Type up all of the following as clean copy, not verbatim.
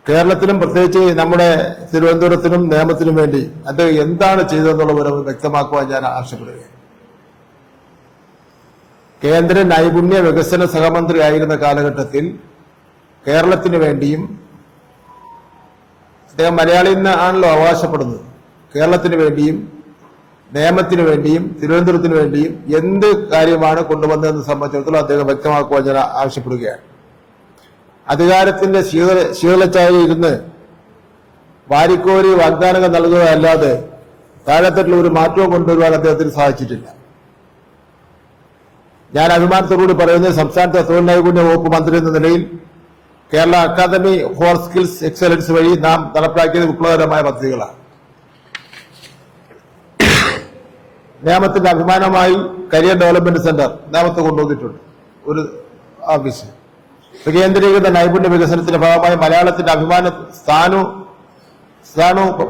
കേരളത്തിലും പ്രത്യേകിച്ച് നമ്മുടെ തിരുവനന്തപുരത്തിനും നേമത്തിനും വേണ്ടി അത് എന്താണ് ചെയ്തതെന്നുള്ളവരെ വ്യക്തമാക്കുവാൻ ഞാൻ ആവശ്യപ്പെടുകയാണ്. കേന്ദ്ര നൈപുണ്യ വികസന സഹമന്ത്രി ആയിരുന്ന കാലഘട്ടത്തിൽ കേരളത്തിന് വേണ്ടിയും അദ്ദേഹം മലയാളിയിൽ നിന്നാണല്ലോ അവകാശപ്പെടുന്നത്, കേരളത്തിന് വേണ്ടിയും നേമത്തിന് വേണ്ടിയും തിരുവനന്തപുരത്തിന് വേണ്ടിയും എന്ത് കാര്യമാണ് കൊണ്ടുവന്നതെന്ന് സംബന്ധിച്ചിടത്തോളം അദ്ദേഹം വ്യക്തമാക്കുവാൻ ഞാൻ ആവശ്യപ്പെടുകയാണ്. അധികാരത്തിന്റെ ശീതളച്ചായ ഇരുന്ന് വാരിക്കോരി വാഗ്ദാനങ്ങൾ നൽകുകയല്ലാതെ താഴെത്തട്ടിൽ ഒരു മാറ്റവും കൊണ്ടുവരുവാൻ അദ്ദേഹത്തിന് സാധിച്ചിട്ടില്ല. ഞാൻ അഭിമാനത്തോടുകൂടി പറയുന്നത് സംസ്ഥാനത്തെ തൊഴിൽ നൈപുണ്യ വകുപ്പ് മന്ത്രി എന്ന നിലയിൽ Kerala academy for skills excellence വഴി നാം നടപ്പിലാക്കിയത് വിപ്ലവകരമായ പദ്ധതികളാണ്. നേമത്തിന്റെ അഭിമാനമായി കരിയർ ഡെവലപ്മെന്റ് സെന്റർ നേമത്ത് കൊണ്ടുവന്നിട്ടുണ്ട്. ഒരു ഓഫീസ് വികേന്ദ്രീകൃത നൈപുണ്യ വികസനത്തിന്റെ ഭാഗമായി മലയാളത്തിന്റെ അഭിമാന സ്ഥാനു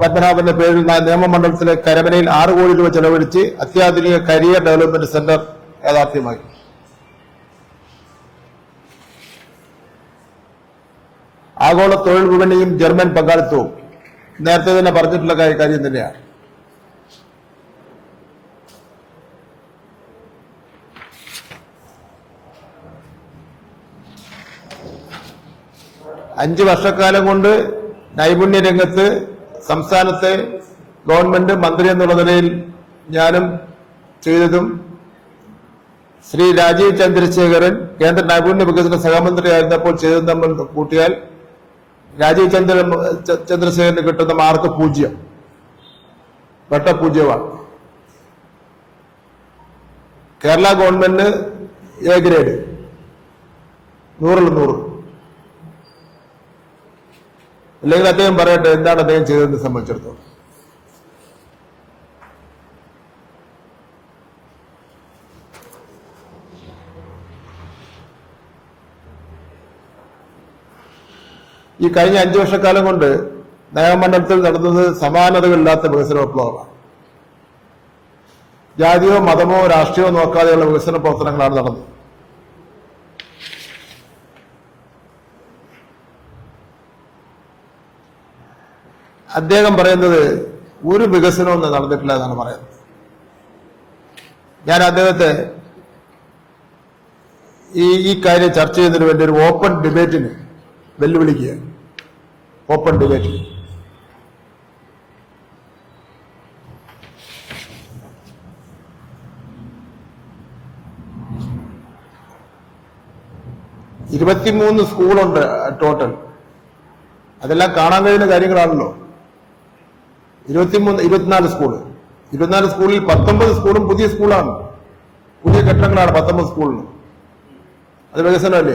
പത്മനാഭന്റെ പേരിൽ നിയമമണ്ഡലത്തിലെ കരമനയിൽ 6 കോടി രൂപ ചെലവഴിച്ച് അത്യാധുനിക കരിയർ ഡെവലപ്മെന്റ് സെന്റർ യാഥാർത്ഥ്യമായി. ആഗോള തൊഴിൽ വിപണിയും ജർമ്മൻ പങ്കാളിത്തവും നേരത്തെ തന്നെ പറഞ്ഞിട്ടുള്ള കാര്യം തന്നെയാണ്. അഞ്ച് വർഷക്കാലം കൊണ്ട് നൈപുണ്യ രംഗത്ത് സംസ്ഥാനത്തെ ഗവൺമെന്റ് മന്ത്രി എന്നുള്ള നിലയിൽ ഞാനും ചെയ്തതും ശ്രീ രാജീവ് ചന്ദ്രശേഖരൻ കേന്ദ്ര നൈപുണ്യ വികസന സഹമന്ത്രി ആയിരുന്നപ്പോൾ ചെയ്തതും തമ്മിൽ കൂട്ടിയാൽ രാജീവ് ചന്ദ്രശേഖരന് കിട്ടുന്ന മാർക്ക് 0, വെട്ട 0-ആണ്. കേരള ഗവൺമെന്റ് എ ഗ്രേഡ് 100-ൽ 100. അല്ലെങ്കിൽ അദ്ദേഹം പറയട്ടെ എന്താണ് അദ്ദേഹം ചെയ്തതെന്ന് സംബന്ധിച്ചിടത്തോളം. ഈ കഴിഞ്ഞ 5 വർഷക്കാലം കൊണ്ട് നയമണ്ഡലത്തിൽ നടന്നത് സമാനതകളില്ലാത്ത വികസന വിപ്ലവമാണ്. ജാതിയോ മതമോ രാഷ്ട്രീയമോ നോക്കാതെയുള്ള വികസന പ്രവർത്തനങ്ങളാണ് നടന്നത്. അദ്ദേഹം പറയുന്നത് ഒരു വികസനവും നടന്നിട്ടില്ല എന്നാണ് പറയുന്നത്. ഞാൻ അദ്ദേഹത്തെ ഈ കാര്യം ചർച്ച ചെയ്യുന്നതിന് വേണ്ടി ഒരു ഓപ്പൺ ഡിബേറ്റിന് വെല്ലുവിളിക്കുകയാണ്. Open debate. ഇരുപത്തിമൂന്ന് സ്കൂളുണ്ട് ടോട്ടൽ. അതെല്ലാം കാണാൻ കഴിയുന്ന കാര്യങ്ങളാണല്ലോ. 24 സ്കൂള്. 24 സ്കൂളിൽ 19 സ്കൂളും പുതിയ സ്കൂളാണ്, പുതിയ കെട്ടിടങ്ങളാണ് 19 സ്കൂളിന്. അത് വികസനമല്ലേ?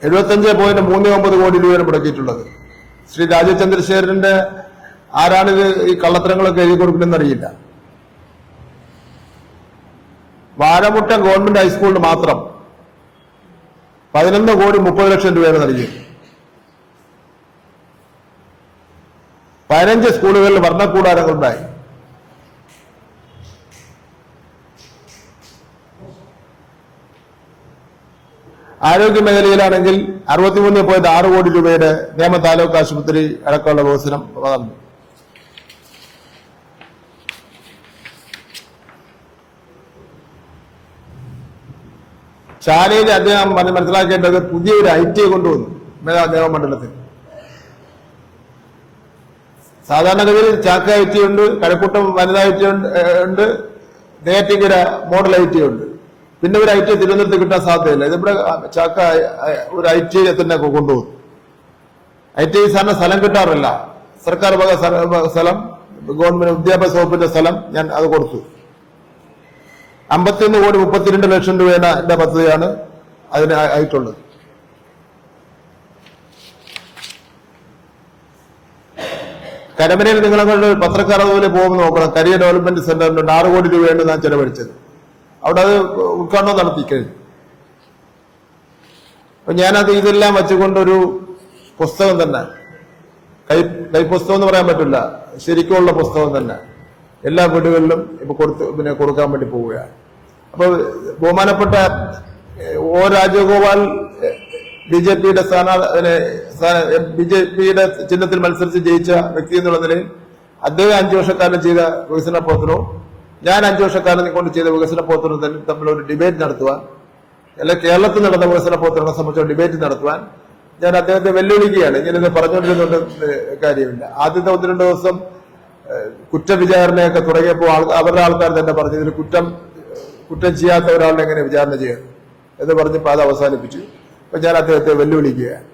75.39 കോടി രൂപയാണ് മുടക്കിയിട്ടുള്ളത്. ശ്രീ രാജീവ് ചന്ദ്രശേഖരന്റെ ആരാണിത് ഈ കള്ളത്തരങ്ങളൊക്കെ എഴുതി കൊടുക്കുന്നതെന്ന് അറിയില്ല. വാഴമുട്ടം ഗവൺമെന്റ് ഹൈസ്കൂളിന് മാത്രം 11.30 കോടി രൂപയാണ് നൽകിയത്. 15 സ്കൂളുകളിൽ വർണ്ണക്കൂടാരങ്ങളുണ്ടായി. ആരോഗ്യ മേഖലയിലാണെങ്കിൽ 63.6 കോടി രൂപയുടെ നേമ താലൂക്ക് ആശുപത്രി അടക്കമുള്ള വികസനം നടന്നു. ശാലയിൽ അദ്ദേഹം മനസ്സിലാക്കേണ്ടത് പുതിയൊരു IT കൊണ്ടുവന്നു നിയമമണ്ഡലത്തിൽ. സാധാരണഗതിയിൽ ചാക്ക IT ഉണ്ട്, കഴക്കൂട്ടം വനിതാ IT ഉണ്ട്, നെയ്യാറ്റിൻകര മോഡൽ IT ഉണ്ട്. പിന്നെ ഒരു IT തിരുവനന്തപുരത്ത് കിട്ടാൻ സാധ്യതയില്ല. ഇതിവിടെ ചാക്ക ഒരു IT തന്നെ കൊണ്ടുപോകും. IT സാറിന് സ്ഥലം കിട്ടാറില്ല. സർക്കാർ വക സ്ഥലം, ഗവൺമെന്റ് വിദ്യാഭ്യാസ വകുപ്പിന്റെ സ്ഥലം ഞാൻ അത് കൊടുത്തു. 51.32 ലക്ഷം രൂപയുടെ എന്റെ പദ്ധതിയാണ് അതിന് ആയിട്ടുള്ളത്. കരമനയിൽ നിങ്ങളെ പത്രക്കാർ അതുപോലെ പോകുമ്പോൾ നോക്കണം. കരിയർ ഡെവലപ്മെന്റ് സെന്ററിന് 6 കോടി രൂപയാണ് ഞാൻ ചെലവഴിച്ചത്. അവിടെ അത് ഉദ്ഘാടനം നടത്തിക്കഴിഞ്ഞു. അപ്പൊ ഞാനത് ഇതെല്ലാം വെച്ചുകൊണ്ടൊരു പുസ്തകം തന്നെ, കൈപ്പുസ്തകം എന്ന് പറയാൻ പറ്റില്ല, ശരിക്കുമുള്ള പുസ്തകം തന്നെ എല്ലാ വീടുകളിലും ഇപ്പൊ കൊടുക്കാൻ വേണ്ടി പോവുകയാണ്. അപ്പൊ ബഹുമാനപ്പെട്ട O രാജഗോപാൽ BJPയുടെ BJPയുടെ ചിഹ്നത്തിൽ മത്സരിച്ച് ജയിച്ച വ്യക്തി എന്നുള്ള നിലയിൽ അദ്ദേഹം 5 വർഷക്കാലം ചെയ്ത വികസന പ്രവർത്തനവും ഞാൻ 5 വർഷക്കാലം കൊണ്ട് ചെയ്ത വികസന പ്രവർത്തനവും തമ്മിൽ ഒരു ഡിബേറ്റ് നടത്തുവാൻ, അല്ലെ കേരളത്തിൽ നടന്ന വികസന പ്രവർത്തനങ്ങളെ സംബന്ധിച്ച ഡിബേറ്റ് നടത്തുവാൻ ഞാൻ അദ്ദേഹത്തെ വെല്ലുവിളിക്കുകയാണ്. ഇങ്ങനെ പറഞ്ഞുകൊണ്ടിരുന്നുകൊണ്ട് കാര്യമില്ല. ആദ്യത്തെ 1-2 ദിവസം കുറ്റവിചാരണയൊക്കെ തുടങ്ങിയപ്പോൾ അവരുടെ ആൾക്കാർ തന്നെ പറഞ്ഞു, ഇതിൽ കുറ്റം ചെയ്യാത്ത ഒരാളെ എങ്ങനെ വിചാരണ ചെയ്യുന്നു എന്ന് പറഞ്ഞപ്പോൾ അത് അവസാനിപ്പിച്ചു. അപ്പൊ ഞാൻ അദ്ദേഹത്തെ വെല്ലുവിളിക്കുകയാണ്.